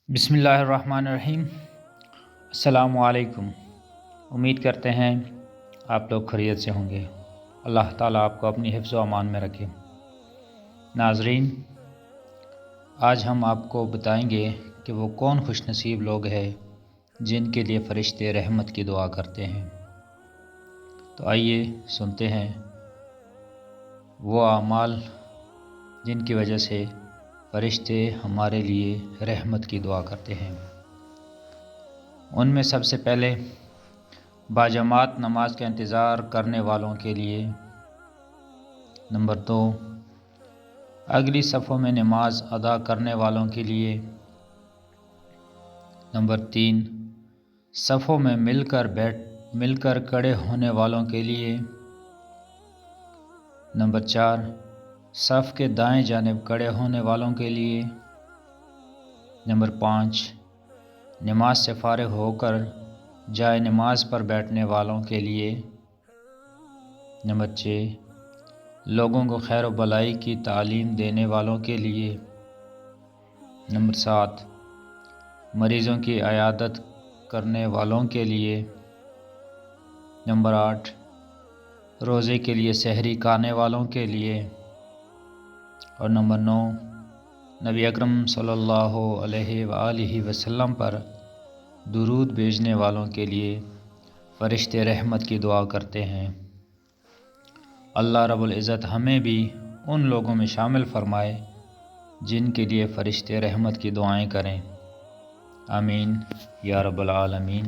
بسم اللہ الرحمن الرحیم۔ السلام علیکم۔ امید کرتے ہیں آپ لوگ خیریت سے ہوں گے۔ اللہ تعالیٰ آپ کو اپنی حفظ و امان میں رکھے۔ ناظرین، آج ہم آپ کو بتائیں گے کہ وہ کون خوش نصیب لوگ ہیں جن کے لیے فرشتے رحمت کی دعا کرتے ہیں۔ تو آئیے سنتے ہیں وہ اعمال جن کی وجہ سے فرشتے ہمارے لیے رحمت کی دعا کرتے ہیں۔ ان میں سب سے پہلے باجماعت نماز کا انتظار کرنے والوں کے لیے، نمبر 2 اگلی صفوں میں نماز ادا کرنے والوں کے لیے، نمبر 3 صفوں میں مل کر کھڑے ہونے والوں کے لیے، نمبر 4 صف کے دائیں جانب کھڑے ہونے والوں کے لیے، نمبر 5 نماز سے فارغ ہو کر جائے نماز پر بیٹھنے والوں کے لیے، نمبر 6 لوگوں کو خیر و بھلائی کی تعلیم دینے والوں کے لیے، نمبر 7 مریضوں کی عیادت کرنے والوں کے لیے، نمبر 8 روزے کے لیے سحری کھانے والوں کے لیے، اور نمبر 9 نبی اکرم صلی اللہ علیہ وآلہ وسلم پر درود بھیجنے والوں کے لیے فرشتے رحمت کی دعا کرتے ہیں۔ اللہ رب العزت ہمیں بھی ان لوگوں میں شامل فرمائے جن کے لیے فرشتے رحمت کی دعائیں کریں۔ آمین یا رب العالمین۔